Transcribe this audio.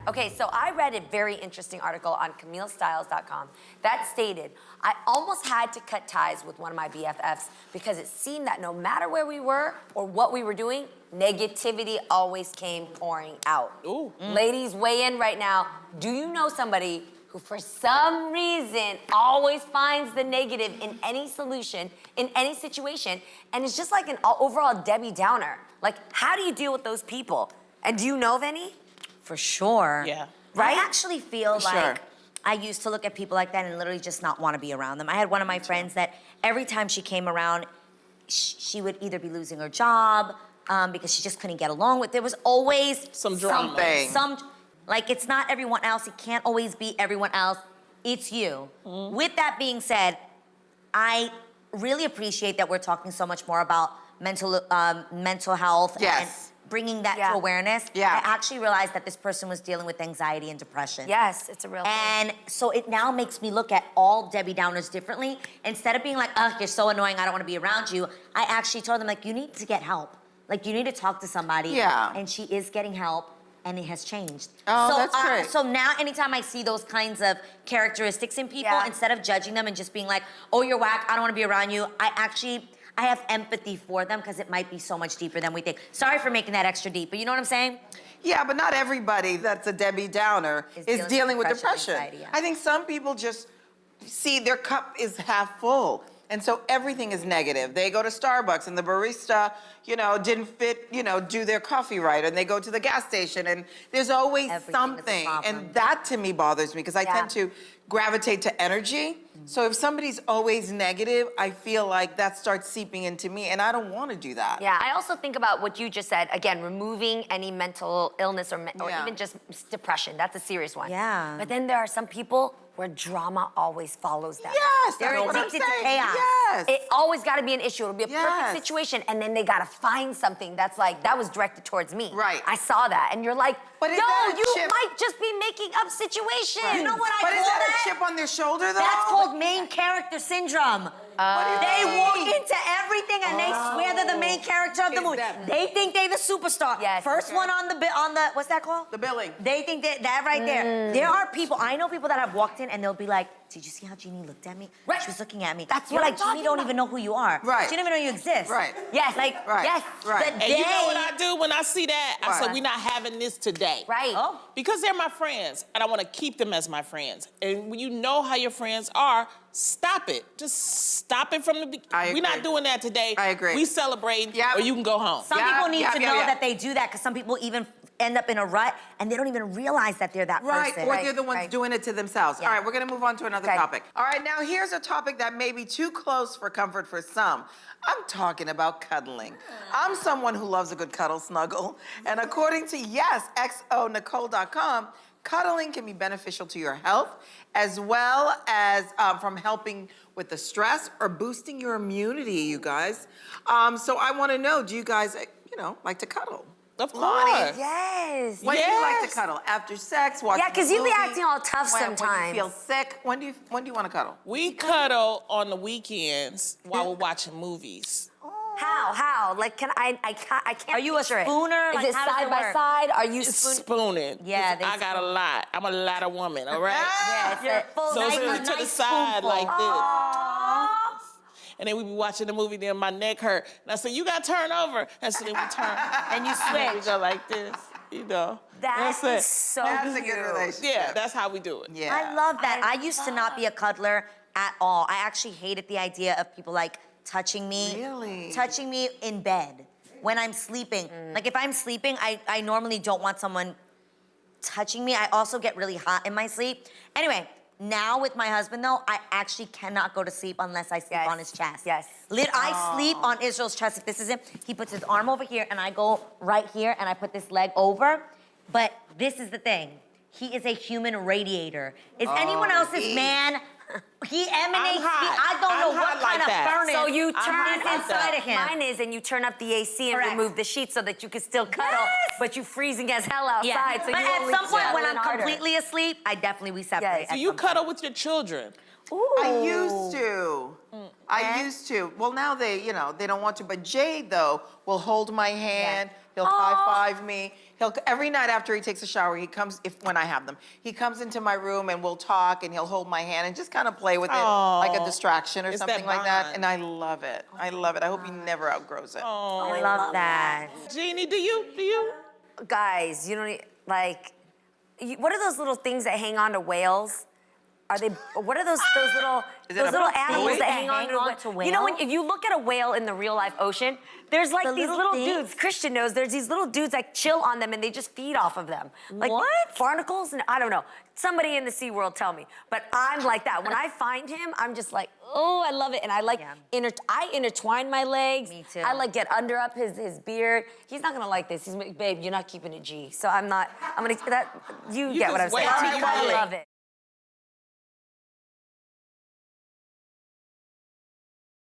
Okay, so I read a very interesting article on CamilleStyles.com that stated, I almost had to cut ties with one of my BFFs because it seemed that no matter where we were or what we were doing, negativity always came pouring out. Ooh. Ladies, weigh in right now. Do you know somebody who for some reason always finds the negative in any solution, in any situation, and it's just like an overall Debbie Downer? Like, how do you deal with those people? And do you know of any? For sure. Yeah. Right? I actually feel Sure. like I used to look at people like that and literally just not want to be around them. I had one of my friends that every time she came around, she would either be losing her job because she just couldn't get along with. There was always Some drama. Like, it's not everyone else. It can't always be everyone else. It's you. With that being said, I really appreciate that we're talking so much more about mental health Yes. and bringing that Yeah. to awareness. Yeah. I actually realized that this person was dealing with anxiety and depression. Yes, it's a real thing. And so it now makes me look at all Debbie Downers differently. Instead of being like, ugh, you're so annoying, I don't want to be around you, I actually told them, like, you need to get help. Like, you need to talk to somebody. Yeah. And she is getting help, and it has changed. Oh, so, that's great. So now anytime I see those kinds of characteristics in people, Yeah. instead of judging them and just being like, oh, you're whack, I don't want to be around you, I have empathy for them because it might be so much deeper than we think. Sorry for making that extra deep, but you know what I'm saying? Yeah, but not everybody that's a Debbie Downer is dealing with depression. anxiety, yeah. I think some people just see their cup is half full. And so everything is negative. They go to Starbucks and the barista, didn't do their coffee right. And they go to the gas station and there's always Everything is a something. problem. And that to me bothers me because I tend to gravitate to energy. So if somebody's always negative, I feel like that starts seeping into me and I don't want to do that. Yeah, I also think about what you just said, again, removing any mental illness or Yeah. even just depression. That's a serious one. Yeah. But then there are some people where drama always follows them. Yes, They're that's what I'm addicted to saying. chaos. Yes. It always got to be an issue. It'll be a Yes. perfect situation, and then they got to find something that's like, that was directed towards me. Right. I saw that, and you're like, But is yo, that a you chip? might just be making up situations. You know what I But call is that that? a chip on their shoulder though? That's called main character syndrome. What do you They mean? walk into everything and they swear they're the main character of the It's movie. them. They think they're the superstar. Yes. First one on the what's that called? The billing. They think that right there. There are people, I know people that have walked in and they'll be like, did you see how Jeannie looked at me? Right. She was looking at me. That's You're what I'm like, Jeannie talking don't about. even know who you are. Right. She don't even know you exist. Right. Yes. Like, Right. Yes. Right. the And you know day- what I do when I see that? I What? say, we're not having this today. Right. Oh. Because they're my friends, and I want to keep them as my friends. And when you know how your friends are, stop it. Just stop it from the beginning. I We're agree. not doing that today. I agree. We celebrate, Yep. or you can go home. Some Yeah, people need yeah, to yeah, know yeah. that they do that because some people even end up in a rut and they don't even realize that they're that Right, person. or they're the ones right. doing it to themselves. Yeah. All right, we're gonna move on to another Okay. topic. All right, now here's a topic that may be too close for comfort for some. I'm talking about cuddling. I'm someone who loves a good cuddle snuggle. And according to YesXONicole.com, cuddling can be beneficial to your health as well as from helping with the stress or boosting your immunity, you guys. So I wanna know, do you guys, like to cuddle? Of Lonnie, course. Yes. When do you like to Yes. cuddle? After sex, watching Yeah, 'cause a you be movie? acting all tough When you sometimes. feel sick, when do you want to cuddle? We cuddle on the weekends while we're watching movies. How? Like, I can't Are you a picture it. spooner? Is Like, it how does side it by work? side? Are you It's spooning? spooning. Yeah, 'cause I got a lot. I'm a lot of woman, all right? Yes, You're a full So it's nice- really a to the nice side spoonful. like this. And then we be watching the movie, then my neck hurt. And I say, you got to turn over. And so then we turn. And you And then we switch. go like this, That's it. so That's a cute. good relationship. Yeah, that's how we do it. Yeah. I love that. I I used to not be a cuddler at all. I actually hated the idea of people like touching me. Really? Touching me in bed when I'm sleeping. Like if I'm sleeping, I normally don't want someone touching me. I also get really hot in my sleep. Anyway, now with my husband though, I actually cannot go to sleep unless I sleep Yes. on his chest. Yes. I sleep on Israel's chest. If this is him, he puts his arm over here and I go right here and I put this leg over. But this is the thing. He is a human radiator. Is anyone else's he- man? He emanates. hot. I don't I'm know what hot kind like of that. furnace. So you I'm turn hot it like inside that. of him. Mine is, and you turn up the AC and Correct. remove the sheet so that you can still cuddle, Yes. but you freezing as hell outside. Yeah. So But you at only some point when cuddle I'm harder. completely asleep, we separate. Yes. Do at you some point. cuddle with your children? I used to. I used to. Well, now they don't want to. But Jade, though, will hold my hand. He'll high five me. Every night after he takes a shower, he comes, when I have them, he comes into my room and we'll talk and he'll hold my hand and just kind of play with it like a distraction or It's something that like that. bond. And I love it. I love it. I hope he never outgrows it. I love that. Jeannie, do you? Guys, you don't need, like, what are those little things that hang on to whales? What are those little Is it a animals buoy? that hang on to You know, whales? if you look at a whale in the real life ocean, there's like The these little little things? dudes. Christian knows there's these little dudes that chill on them and they just feed off of them. Like What? barnacles and I don't know. Somebody in the Sea World tell me. But I'm like that. When I find him, I'm just like, oh, I love it. And I like I intertwine my legs. Me too. I like get under up his beard. He's not gonna like this. He's like, babe, you're not keeping it G. So I'm gonna you get what I'm just wait saying. till you I cuddle. love it.